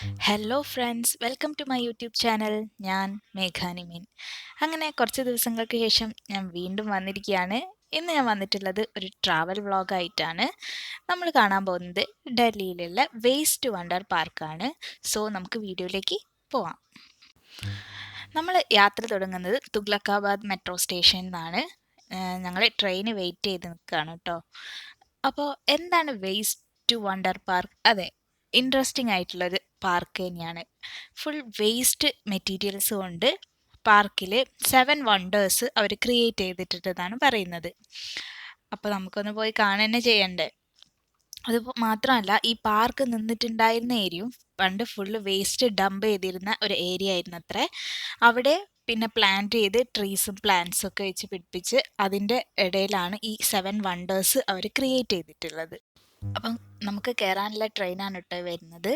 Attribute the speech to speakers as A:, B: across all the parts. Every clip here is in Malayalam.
A: Hello friends, welcome to my YouTube channel. ഞാൻ മേഘാനിമീൻ. അങ്ങനെ കുറച്ച് ദിവസങ്ങൾക്ക് ശേഷം ഞാൻ വീണ്ടും വന്നിരിക്കുകയാണ്. ഇന്ന് ഞാൻ വന്നിട്ടുള്ളത് ഒരു ട്രാവൽ വ്ളോഗായിട്ടാണ്. നമ്മൾ കാണാൻ പോകുന്നത് ഡൽഹിയിലുള്ള വേസ്റ്റ് വണ്ടർ പാർക്കാണ്. സോ നമുക്ക് വീഡിയോയിലേക്ക് പോവാം. നമ്മൾ യാത്ര തുടങ്ങുന്നത് തുഗ്ലക്കാബാദ് മെട്രോ സ്റ്റേഷനിൽ നിന്നാണ്. ഞങ്ങൾ ട്രെയിന് വെയിറ്റ് ചെയ്ത് നിൽക്കുകയാണ് കേട്ടോ. അപ്പോൾ എന്താണ് വേസ്റ്റ് വണ്ടർ പാർക്ക്? അതെ, ഇൻട്രസ്റ്റിംഗ് ആയിട്ടുള്ളൊരു പാർക്ക് തന്നെയാണ്. ഫുൾ വേസ്റ്റ് മെറ്റീരിയൽസ് കൊണ്ട് പാർക്കിൽ 7 വണ്ടേഴ്സ് അവർ ക്രിയേറ്റ് ചെയ്തിട്ടുണ്ടെന്നാണ് പറയുന്നത്. അപ്പോൾ നമുക്കൊന്ന് പോയി കാണുക തന്നെ ചെയ്യണ്ടേ. അത് മാത്രമല്ല, ഈ പാർക്ക് നിന്നിട്ടുണ്ടായിരുന്ന ഏരിയയും പണ്ട് ഫുള്ള് വേസ്റ്റ് ഡംപ് ചെയ്തിരുന്ന ഒരു ഏരിയ ആയിരുന്നു അത്രേ. അവിടെ പിന്നെ പ്ലാന്റ് ചെയ്ത് ട്രീസും പ്ലാന്റ്സും ഒക്കെ വെച്ച് പിടിപ്പിച്ച് അതിൻ്റെ ഇടയിലാണ് ഈ 7 വണ്ടേഴ്സ് അവർ ക്രിയേറ്റ് ചെയ്തിട്ടുള്ളത്. അപ്പം നമുക്ക് കയറാനുള്ള ട്രെയിനാണ് കേട്ടോ വരുന്നത്.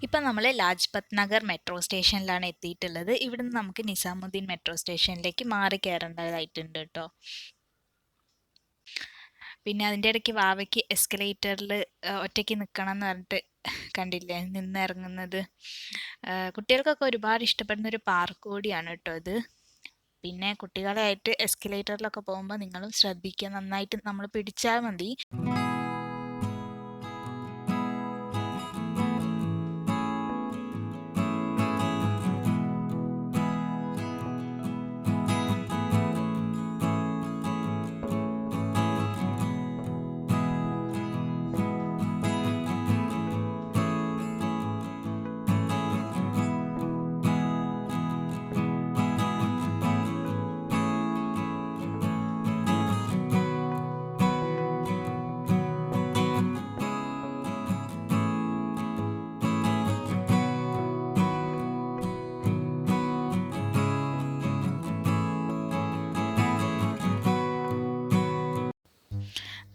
A: ഇപ്പം നമ്മൾ ലാജ്പത് നഗർ മെട്രോ സ്റ്റേഷനിലാണ് എത്തിയിട്ടുള്ളത്. ഇവിടുന്ന് നമുക്ക് നിസാമുദ്ദീൻ മെട്രോ സ്റ്റേഷനിലേക്ക് മാറി കയറേണ്ടതായിട്ടുണ്ട് കേട്ടോ. പിന്നെ അതിൻ്റെ ഇടയ്ക്ക് വാവയ്ക്ക് എസ്കലേറ്ററിൽ ഒറ്റയ്ക്ക് നിൽക്കണം എന്ന് പറഞ്ഞിട്ട് കണ്ടില്ലേ നിന്നിറങ്ങുന്നത്. കുട്ടികൾക്കൊക്കെ ഒരുപാട് ഇഷ്ടപ്പെടുന്ന ഒരു പാർക്ക് കൂടിയാണ് കേട്ടോ ഇത്. പിന്നെ കുട്ടികളായിട്ട് എസ്കലേറ്ററിലൊക്കെ പോകുമ്പോൾ നിങ്ങളും ശ്രദ്ധിക്കുക, നന്നായിട്ട് നമ്മൾ പിടിച്ചാൽ മതി.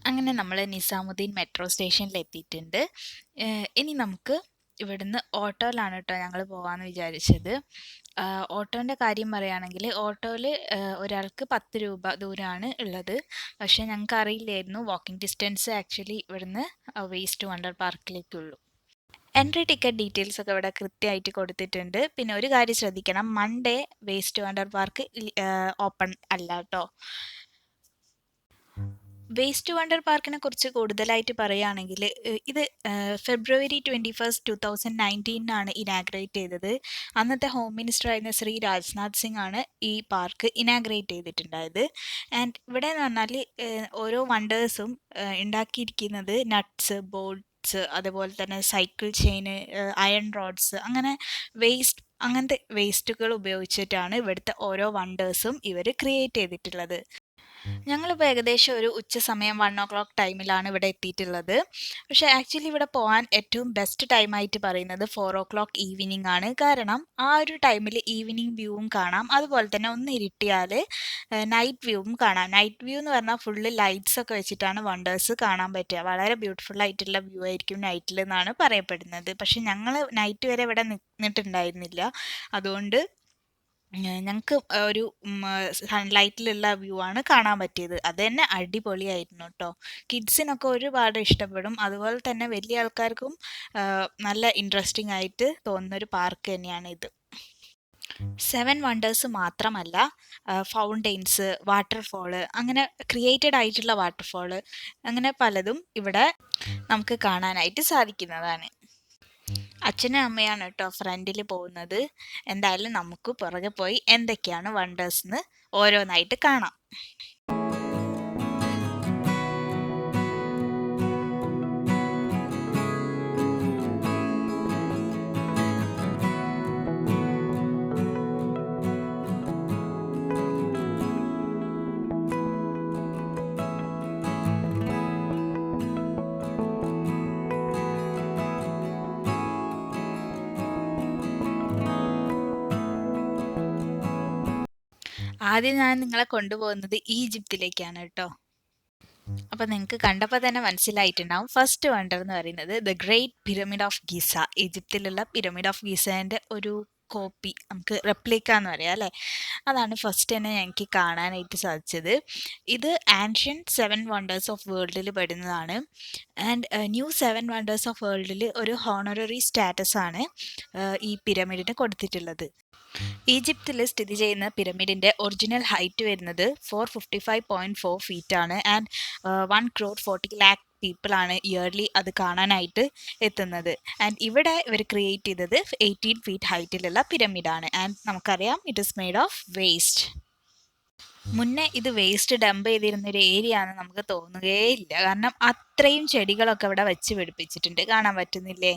A: അങ്ങനെ നമ്മൾ നിസാമുദ്ദീൻ മെട്രോ സ്റ്റേഷനിൽ എത്തിയിട്ടുണ്ട്. ഇനി നമുക്ക് ഇവിടുന്ന് ഓട്ടോയിലാണ് കേട്ടോ ഞങ്ങൾ പോകാമെന്ന് വിചാരിച്ചത്. ഓട്ടോൻ്റെ കാര്യം പറയുകയാണെങ്കിൽ ഓട്ടോയിൽ ഒരാൾക്ക് 10 രൂപ ദൂരമാണ് ഉള്ളത്. പക്ഷേ ഞങ്ങൾക്ക് അറിയില്ലായിരുന്നു വാക്കിംഗ് ഡിസ്റ്റൻസ് ആക്ച്വലി ഇവിടുന്ന് വേസ്റ്റ് വണ്ടർ പാർക്കിലേക്കുള്ളൂ. എൻട്രി ടിക്കറ്റ് ഡീറ്റെയിൽസ് ഒക്കെ ഇവിടെ കൃത്യമായിട്ട് കൊടുത്തിട്ടുണ്ട്. പിന്നെ ഒരു കാര്യം ശ്രദ്ധിക്കണം, Monday waste wonder park open അല്ല കേട്ടോ. വേസ്റ്റ് വണ്ടർ പാർക്കിനെ കുറിച്ച് കൂടുതലായിട്ട് പറയുകയാണെങ്കിൽ ഇത് ഫെബ്രുവരി 21, 2019 ഇനാഗ്രേറ്റ് ചെയ്തത്. അന്നത്തെ ഹോം മിനിസ്റ്റർ ആയിരുന്ന ശ്രീ രാജ്നാഥ് സിംഗ് ആണ് ഈ പാർക്ക് ഇനാഗ്രേറ്റ് ചെയ്തിട്ടുണ്ടായത്. ആൻഡ് ഇവിടെ എന്ന് പറഞ്ഞാൽ ഓരോ വണ്ടേഴ്സും ഉണ്ടാക്കിയിരിക്കുന്നത് നട്ട്സ്, ബോൾട്ട്സ്, അതുപോലെ തന്നെ സൈക്കിൾ ചെയിന്, അയൺ റോഡ്സ്, അങ്ങനെ അങ്ങനത്തെ വേസ്റ്റുകൾ ഉപയോഗിച്ചിട്ടാണ് ഇവിടുത്തെ ഓരോ വണ്ടേഴ്സും ഇവർ ക്രിയേറ്റ് ചെയ്തിട്ടുള്ളത്. ഞങ്ങളിപ്പോൾ ഏകദേശം ഒരു ഉച്ച സമയം 1 o'clock ടൈമിലാണ് ഇവിടെ എത്തിയിട്ടുള്ളത്. പക്ഷേ ആക്ച്വലി ഇവിടെ പോകാൻ ഏറ്റവും ബെസ്റ്റ് ടൈമായിട്ട് പറയുന്നത് 4 o'clock ഈവനിംഗ് ആണ്. കാരണം ആ ഒരു ടൈമിൽ ഈവനിംഗ് വ്യൂവും കാണാം. അതുപോലെ തന്നെ ഒന്ന് ഇരുട്ടിയാൽ നൈറ്റ് വ്യൂവും കാണാം. നൈറ്റ് വ്യൂ എന്ന് പറഞ്ഞാൽ ഫുള്ള് ലൈറ്റ്സ് ഒക്കെ വെച്ചിട്ടാണ് വണ്ടേഴ്സ് കാണാൻ പറ്റുക. വളരെ ബ്യൂട്ടിഫുൾ ആയിട്ടുള്ള വ്യൂ ആയിരിക്കും നൈറ്റിൽ എന്നാണ് പറയപ്പെടുന്നത്. പക്ഷേ ഞങ്ങൾ നൈറ്റ് വരെ ഇവിടെ നിന്നിട്ടുണ്ടായിരുന്നില്ല. അതുകൊണ്ട് ഞങ്ങൾക്ക് ഒരു സൺലൈറ്റിലുള്ള വ്യൂ ആണ് കാണാൻ പറ്റിയത്. അത് തന്നെ അടിപൊളിയായിരുന്നു കേട്ടോ. കിഡ്സിനൊക്കെ ഒരുപാട് ഇഷ്ടപ്പെടും. അതുപോലെ തന്നെ വലിയ ആൾക്കാർക്കും നല്ല ഇൻട്രസ്റ്റിംഗ് ആയിട്ട് തോന്നുന്നൊരു പാർക്ക് തന്നെയാണ് ഇത്. 7 വണ്ടേഴ്സ് മാത്രമല്ല, ഫൗണ്ടെയിൻസ്, വാട്ടർഫോള്, അങ്ങനെ ക്രിയേറ്റഡ് ആയിട്ടുള്ള വാട്ടർഫോള്, അങ്ങനെ പലതും ഇവിടെ നമുക്ക് കാണാനായിട്ട് സാധിക്കുന്നതാണ്. അച്ഛനും അമ്മയാണ് കേട്ടോ ഫ്രണ്ടിൽ പോകുന്നത്. എന്തായാലും നമുക്ക് പുറകെ പോയി എന്തൊക്കെയാണ് വണ്ടേഴ്സ് എന്ന് ഓരോന്നായിട്ട് കാണാം. ആദ്യം ഞാൻ നിങ്ങളെ കൊണ്ടുപോകുന്നത് ഈജിപ്തിലേക്കാണ് കേട്ടോ. അപ്പോൾ നിങ്ങൾക്ക് കണ്ടപ്പോൾ തന്നെ മനസ്സിലായിട്ടുണ്ടാവും. ഫസ്റ്റ് വണ്ടർ എന്ന് പറയുന്നത് the great pyramid of Giza. ഈജിപ്തിലുള്ള പിരമിഡ് ഓഫ് ഗിസേൻ്റെ ഒരു കോപ്പി, നമുക്ക് റെപ്ലിക്ക എന്ന് പറയാം അല്ലേ. അതാണ് ഫസ്റ്റ് തന്നെ ഞങ്ങൾക്ക് കാണാനായിട്ട് സാധിച്ചത്. ഇത് ആൻഷ്യൻറ്റ് 7 വണ്ടേഴ്സ് ഓഫ് വേൾഡിൽ പെടുന്നതാണ്. ആൻഡ് ന്യൂ 7 വണ്ടേഴ്സ് ഓഫ് വേൾഡിൽ ഒരു ഹോണററി സ്റ്റാറ്റസ് ആണ് ഈ പിരമിഡിന് കൊടുത്തിട്ടുള്ളത്. ഈജിപ്തിൽ സ്ഥിതി ചെയ്യുന്ന പിരമിഡിൻ്റെ ഒറിജിനൽ ഹൈറ്റ് വരുന്നത് 455.4 ഫീറ്റ് ആണ്. ആൻഡ് 1,40,00,000 പീപ്പിളാണ് ഇയർലി അത് കാണാനായിട്ട് എത്തുന്നത്. ആൻഡ് ഇവിടെ ഇവർ ക്രിയേറ്റ് ചെയ്തത് 18 ഫീറ്റ് ഹൈറ്റിലുള്ള പിരമിഡാണ്. ആൻഡ് നമുക്കറിയാം it is made of waste. മുന്നേ ഇത് വേസ്റ്റ് ഡംപ് ചെയ്തിരുന്നൊരു ഏരിയ ആണെന്ന് നമുക്ക് തോന്നുകയില്ല. കാരണം അത്രയും ചെടികളൊക്കെ ഇവിടെ വെച്ച് പിടിപ്പിച്ചിട്ടുണ്ട്. കാണാൻ പറ്റുന്നില്ലേ?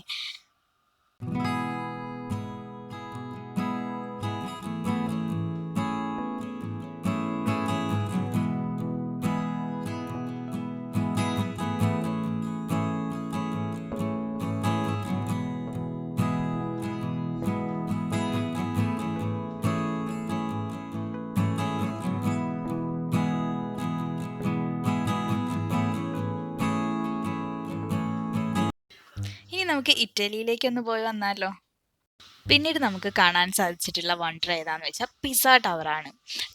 A: ഇനി നമുക്ക് ഇറ്റലിയിലേക്കൊന്ന് പോയി വന്നാലോ. പിന്നീട് നമുക്ക് കാണാൻ സാധിച്ചിട്ടുള്ള വണ്ടർ ഏതാണെന്ന് വെച്ചാൽ പിസ ടവറാണ്.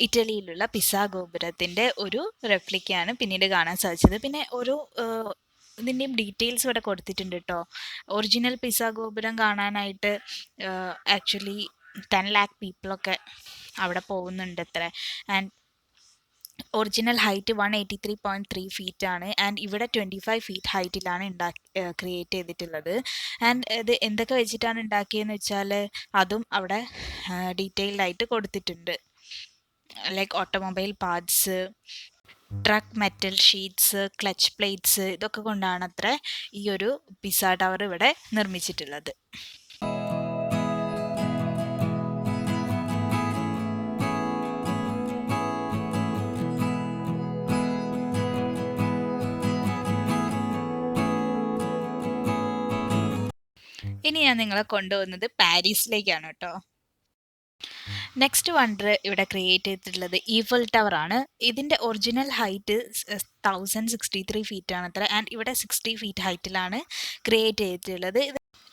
A: ഇറ്റലിയിലുള്ള പിസ ഗോപുരത്തിൻ്റെ ഒരു റെപ്ലിക്കയാണ് പിന്നീട് കാണാൻ സാധിച്ചത്. പിന്നെ ഓരോ ഇതിൻ്റെയും ഡീറ്റെയിൽസ് ഇവിടെ കൊടുത്തിട്ടുണ്ട് കേട്ടോ. ഒറിജിനൽ പിസ ഗോപുരം കാണാനായിട്ട് ആക്ച്വലി 10 lakh പീപ്പിളൊക്കെ അവിടെ പോകുന്നുണ്ട് അത്ര. ആൻഡ് ഒറിജിനൽ ഹൈറ്റ് 183.3 ഫീറ്റ് ആണ്. ആൻഡ് ഇവിടെ 25 ഫീറ്റ് ഹൈറ്റിലാണ് ക്രിയേറ്റ് ചെയ്തിട്ടുള്ളത്. ആൻഡ് ഇത് എന്തൊക്കെ വെച്ചിട്ടാണ് ഉണ്ടാക്കിയതെന്ന് വെച്ചാൽ അതും അവിടെ ഡീറ്റെയിൽഡ് ആയിട്ട് കൊടുത്തിട്ടുണ്ട്. Like automobile parts, truck metal sheets, clutch plates, ഇതൊക്കെ കൊണ്ടാണ് അത്ര ഈ ഒരു പിസ ടവർ ഇവിടെ നിർമ്മിച്ചിട്ടുള്ളത്. ഇനി ഞാൻ നിങ്ങളെ കൊണ്ടുപോകുന്നത് പാരീസിലേക്കാണ് കേട്ടോ. നെക്സ്റ്റ് വണ്ടർ ഇവിടെ ക്രിയേറ്റ് ചെയ്തിട്ടുള്ളത് ഈഫൽ ടവർ ആണ്. ഇതിൻ്റെ ഒറിജിനൽ ഹൈറ്റ് 1063 ഫീറ്റ് ആണ് അത്ര. ആൻഡ് ഇവിടെ 60 ഫീറ്റ് ഹൈറ്റിലാണ് ക്രിയേറ്റ് ചെയ്തിട്ടുള്ളത്.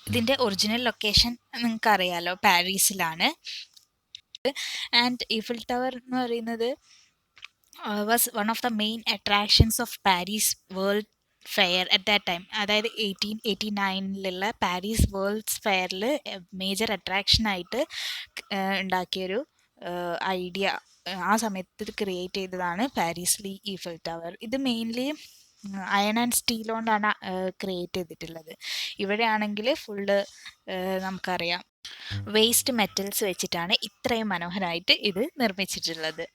A: ഇതിൻ്റെ ഒറിജിനൽ ലൊക്കേഷൻ നിങ്ങൾക്ക് അറിയാലോ, പാരീസിലാണ്. ആൻഡ് ഈഫൽ ടവർ എന്ന് പറയുന്നത് was one of the main attractions of Paris world fair at that time. അതായത് 1889 പാരീസ് വേൾഡ്സ് ഫെയറിൽ മേജർ അട്രാക്ഷനായിട്ട് ഉണ്ടാക്കിയൊരു ഐഡിയ ആ സമയത്ത് ക്രിയേറ്റ് ചെയ്തതാണ് പാരീസിലെ ഈഫൽ ടവർ. ഇത് മെയിൻലി അയൺ ആൻഡ് സ്റ്റീൽ കൊണ്ടാണ് ക്രിയേറ്റ് ചെയ്തിട്ടുള്ളത്. ഇവിടെയാണെങ്കിൽ ഫുള്ള് നമുക്കറിയാം വേസ്റ്റ് മെറ്റൽസ് വെച്ചിട്ടാണ് ഇത്രയും മനോഹരമായിട്ട് ഇത് നിർമ്മിച്ചിട്ടുള്ളത്.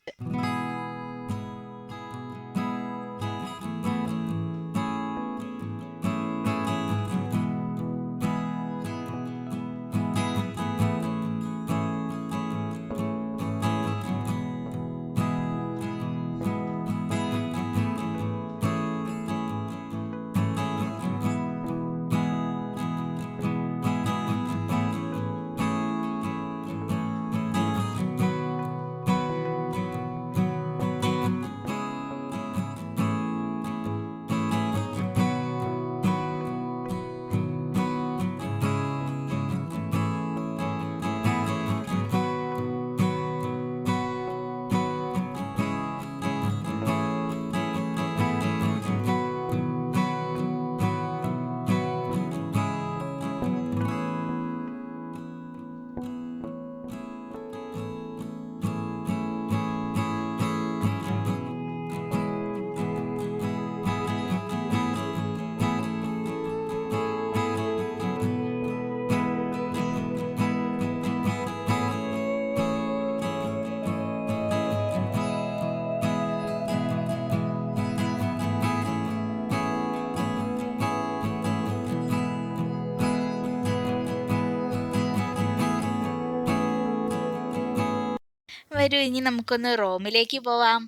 A: വരൂ ഇനി നമുക്കൊന്ന് റോമിലേക്ക് പോവാം.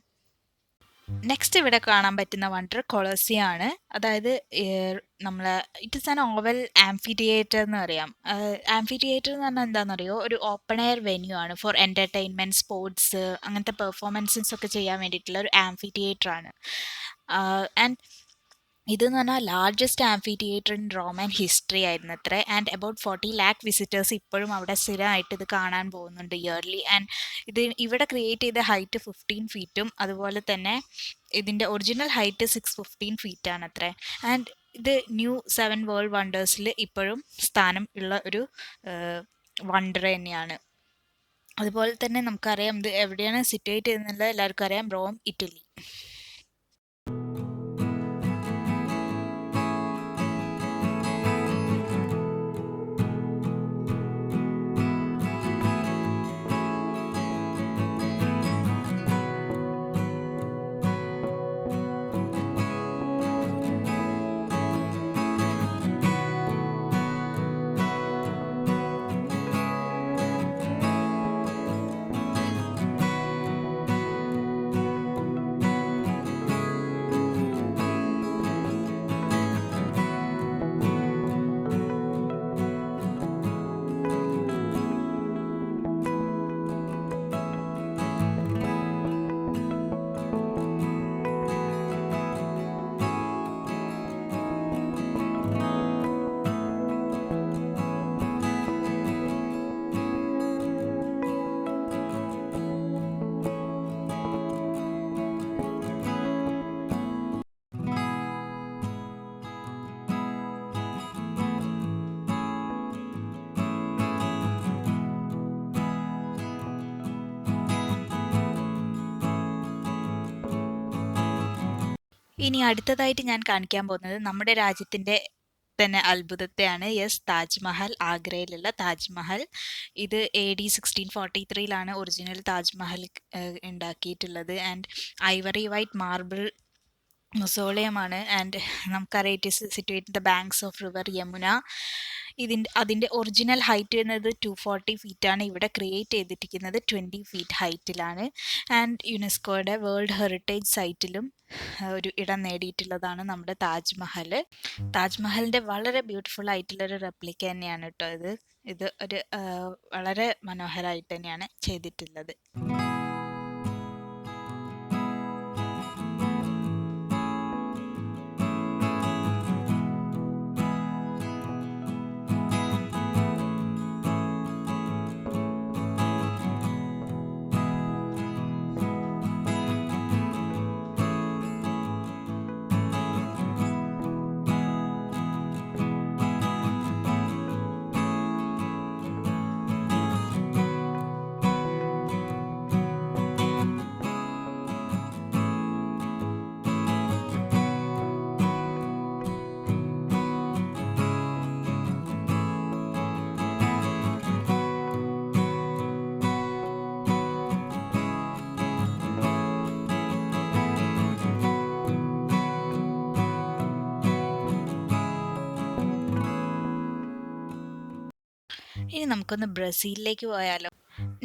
A: നെക്സ്റ്റ് ഇവിടെ കാണാൻ പറ്റുന്ന വണ്ടർ കൊളോസിയം ആണ്. അതായത് നമ്മൾ it is an oval amphi theatre എന്ന് പറയാം. ആംഫി തിയേറ്റർ എന്ന് പറഞ്ഞാൽ എന്താണെന്നറിയോ, ഒരു ഓപ്പൺ എയർ വെന്യൂ ആണ് ഫോർ എൻ്റർടൈൻമെൻറ്റ്, സ്പോർട്സ്, അങ്ങനത്തെ പെർഫോമൻസസ് ഒക്കെ ചെയ്യാൻ വേണ്ടിയിട്ടുള്ള ഒരു ആംഫി തിയേറ്റർ ആണ്. ആൻഡ് ഇതെന്ന് പറഞ്ഞാൽ largest amphi theatre in Roman history ആയിരുന്നു അത്ര. ആൻഡ് അബൌട്ട് 40 ലാക്ക് വിസിറ്റേഴ്സ് ഇപ്പോഴും അവിടെ സ്ഥിരമായിട്ട് ഇത് കാണാൻ പോകുന്നുണ്ട് ഇയർലി. ആൻഡ് ഇത് ഇവിടെ ക്രിയേറ്റ് ചെയ്ത ഹൈറ്റ് 15 ഫീറ്റും അതുപോലെ തന്നെ ഇതിൻ്റെ ഒറിജിനൽ ഹൈറ്റ് 615 ഫീറ്റാണ് അത്ര. ആൻഡ് ഇത് ന്യൂ 7 വേൾഡ് വണ്ടേഴ്സിൽ ഇപ്പോഴും സ്ഥാനം ഉള്ള ഒരു വണ്ടർ തന്നെയാണ്. അതുപോലെ തന്നെ നമുക്കറിയാം ഇത് എവിടെയാണ് സിറ്റുവേറ്റ് ചെയ്യുന്നത്, എല്ലാവർക്കും അറിയാം, റോം, ഇറ്റലി. ഇനി അടുത്തതായിട്ട് ഞാൻ കാണിക്കാൻ പോകുന്നത് നമ്മുടെ രാജ്യത്തിൻ്റെ തന്നെ അത്ഭുതത്തെയാണ്. യെസ്, താജ്മഹൽ, ആഗ്രയിലുള്ള താജ്മഹൽ. ഇത് AD 1643 ഒറിജിനൽ താജ്മഹൽ ഉണ്ടാക്കിയിട്ടുള്ളത്. ആൻഡ് ഐവറി വൈറ്റ് മാർബിൾ മൊസോളിയമാണ്. ആൻഡ് നമുക്കറിയാം it is situate the banks of river Yamuna. അതിൻ്റെ ഒറിജിനൽ ഹൈറ്റ് വരുന്നത് 240 ഫീറ്റാണ്. ഇവിടെ ക്രിയേറ്റ് ചെയ്തിരിക്കുന്നത് 20 ഫീറ്റ് ഹൈറ്റിലാണ്. ആൻഡ് യുനെസ്കോയുടെ വേൾഡ് ഹെറിറ്റേജ് സൈറ്റിലും ഒരു ഇടം നേടിയിട്ടുള്ളതാണ് നമ്മുടെ താജ്മഹൽ. താജ്മഹലിൻ്റെ വളരെ ബ്യൂട്ടിഫുൾ ആയിട്ടുള്ളൊരു റെപ്ലിക്ക തന്നെയാണ് കേട്ടോ ഇത് ഒരു വളരെ മനോഹരമായിട്ട് തന്നെയാണ് ചെയ്തിട്ടുള്ളത്. ഇനി നമുക്കൊന്ന് ബ്രസീലിലേക്ക് പോയാലോ.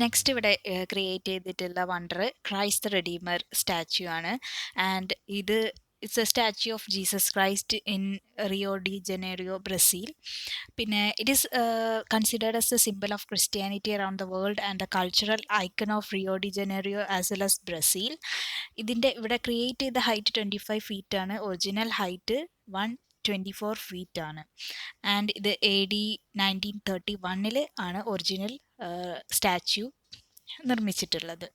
A: നെക്സ്റ്റ് ഇവിടെ ക്രിയേറ്റ് ചെയ്തിട്ടുള്ള wonder Christ the Redeemer statue ആണ്. And it's a statue of Jesus Christ in Rio de Janeiro, Brazil. പിന്നെ it is considered as a symbol of Christianity around the world and the cultural icon of Rio de Janeiro as well as Brazil. ഇവിടെ ക്രിയേറ്റ് ചെയ്ത ഹൈറ്റ് 25 ഫീറ്റാണ്. ഒറിജിനൽ ഹൈറ്റ് 124 ഫീറ്റാണ്. ആൻഡ് ഇത് AD 1931 ആണ് ഒറിജിനൽ സ്റ്റാച്യു നിർമ്മിച്ചിട്ടുള്ളത്.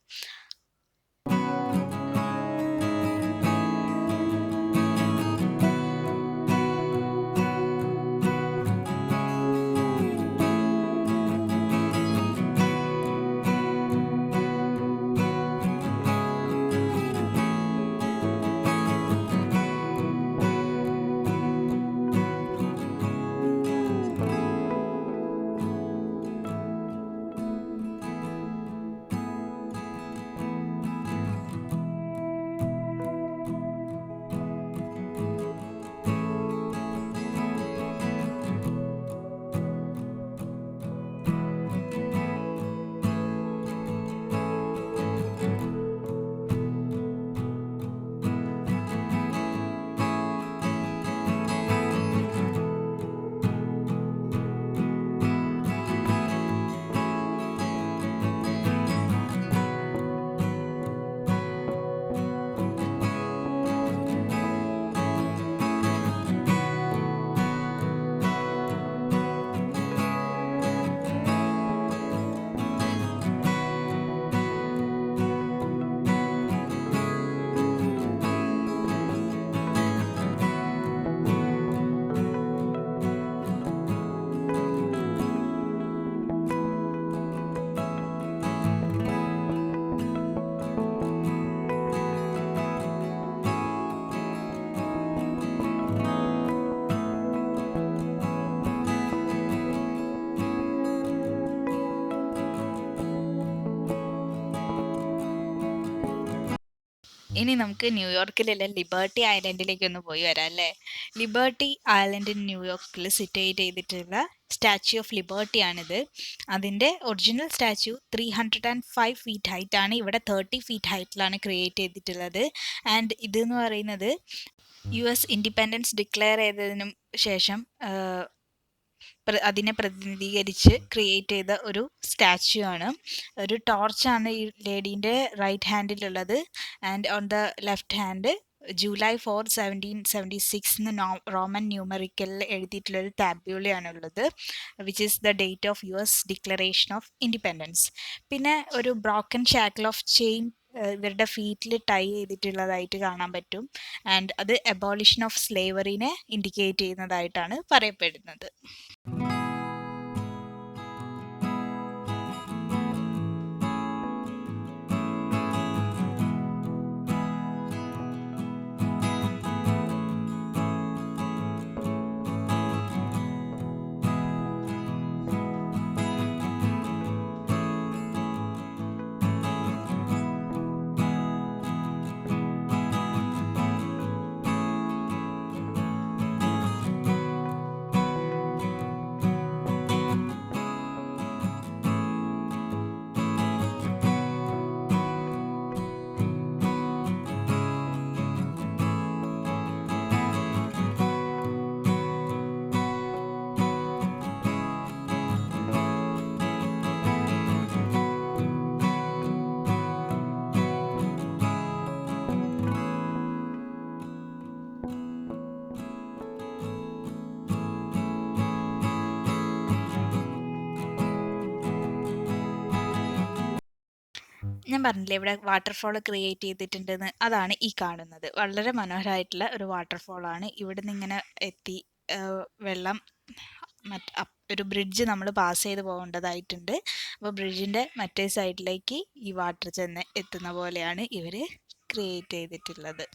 A: ഇനി നമുക്ക് ന്യൂയോർക്കിലുള്ള ലിബർട്ടി ഐലൻഡിലേക്ക് ഒന്ന് പോയി വരാം അല്ലേ. ലിബർട്ടി ഐലൻഡ് ന്യൂയോർക്കിൽ സിറ്റുവേറ്റ് ചെയ്തിട്ടുള്ള സ്റ്റാച്യു ഓഫ് ലിബർട്ടി ആണിത്. അതിൻ്റെ ഒറിജിനൽ സ്റ്റാച്യു 305 ഫീറ്റ് ഹൈറ്റ് ആണ്. ഇവിടെ 30 ഫീറ്റ് ഹൈറ്റിലാണ് ക്രിയേറ്റ് ചെയ്തിട്ടുള്ളത്. ആൻഡ് ഇതെന്ന് പറയുന്നത് US ഇൻഡിപെൻഡൻസ് ഡിക്ലെയർ ചെയ്തതിനും ശേഷം അതിനെ പ്രതിനിധീകരിച്ച് ക്രിയേറ്റ് ചെയ്ത ഒരു സ്റ്റാച്യു ആണ്. ഒരു ടോർച്ചാണ് ഈ ലേഡീൻ്റെ റൈറ്റ് ഹാൻഡിലുള്ളത്. And on the left hand July 4, 1776 എന്ന് റോമൻ ന്യൂമറിക്കലിൽ എഴുതിയിട്ടുള്ളൊരു ടാബ്യൂളയാണുള്ളത്, which is the date of US declaration of independence. പിന്നെ ഒരു ബ്രോക്കൺ ഷാക്കിൾ ഓഫ് ചെയിൻ ഇവരുടെ ഫീറ്റിൽ ടൈ ചെയ്തിട്ടുള്ളതായിട്ട് കാണാൻ പറ്റും. ആൻഡ് അത് അബോളിഷൻ ഓഫ് സ്ലേവറിനെ ഇൻഡിക്കേറ്റ് ചെയ്യുന്നതായിട്ടാണ് പറയപ്പെടുന്നത്. ഞാൻ പറഞ്ഞില്ലേ ഇവിടെ വാട്ടർഫോൾ ക്രിയേറ്റ് ചെയ്തിട്ടുണ്ടെന്ന്, അതാണ് ഈ കാണുന്നത്. വളരെ മനോഹരമായിട്ടുള്ള ഒരു വാട്ടർഫോളാണ്. ഇവിടെ നിന്ന് ഇങ്ങനെ എത്തി വെള്ളം ഒരു ബ്രിഡ്ജ് നമ്മൾ പാസ് ചെയ്ത് പോകേണ്ടതായിട്ടുണ്ട്. അപ്പോൾ ബ്രിഡ്ജിൻ്റെ മറ്റേ സൈഡിലേക്ക് ഈ വാട്ടർ ചെന്ന് എത്തുന്ന പോലെയാണ് ഇവർ ക്രിയേറ്റ് ചെയ്തിട്ടുള്ളത്.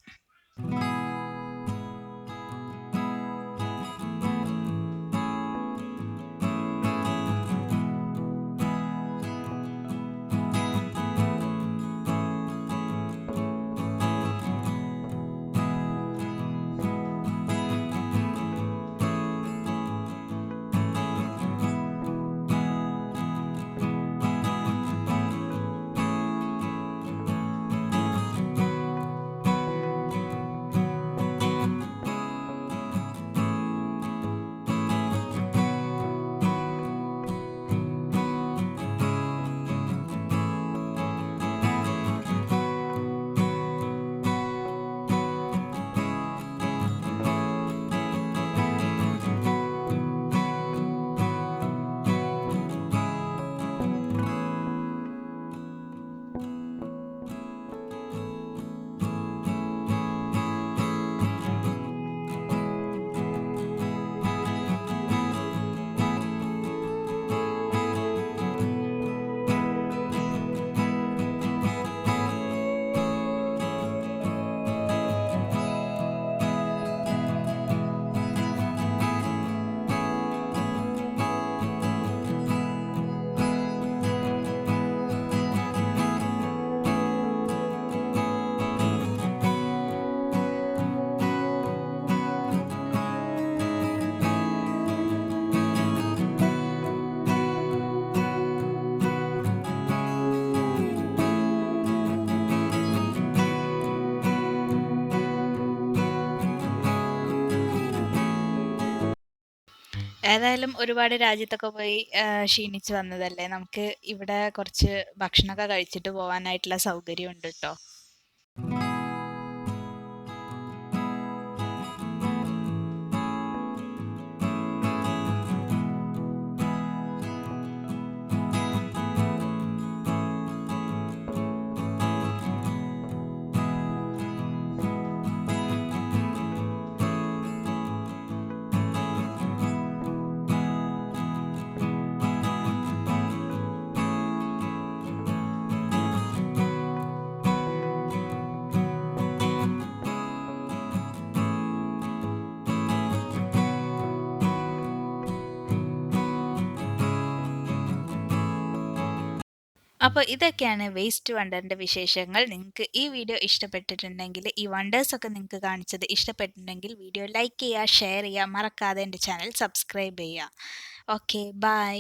A: ഏതായാലും ഒരുപാട് രാജ്യത്തൊക്കെ പോയി ക്ഷീണിച്ച് വന്നതല്ലേ, നമുക്ക് ഇവിടെ കുറച്ച് ഭക്ഷണമൊക്കെ കഴിച്ചിട്ട് പോകാനായിട്ടുള്ള സൗകര്യം ഉണ്ട് കേട്ടോ. അപ്പോൾ ഇതൊക്കെയാണ് വേസ്റ്റ് വണ്ടറിൻ്റെ വിശേഷങ്ങൾ. നിങ്ങൾക്ക് ഈ വീഡിയോ ഇഷ്ടപ്പെട്ടിട്ടുണ്ടെങ്കിൽ, ഈ വണ്ടേഴ്സൊക്കെ നിങ്ങൾക്ക് കാണിച്ചത് ഇഷ്ടപ്പെട്ടിട്ടുണ്ടെങ്കിൽ വീഡിയോ ലൈക്ക് ചെയ്യുക, ഷെയർ ചെയ്യുക, മറക്കാതെ എൻ്റെ ചാനൽ സബ്സ്ക്രൈബ് ചെയ്യുക. Okay, by.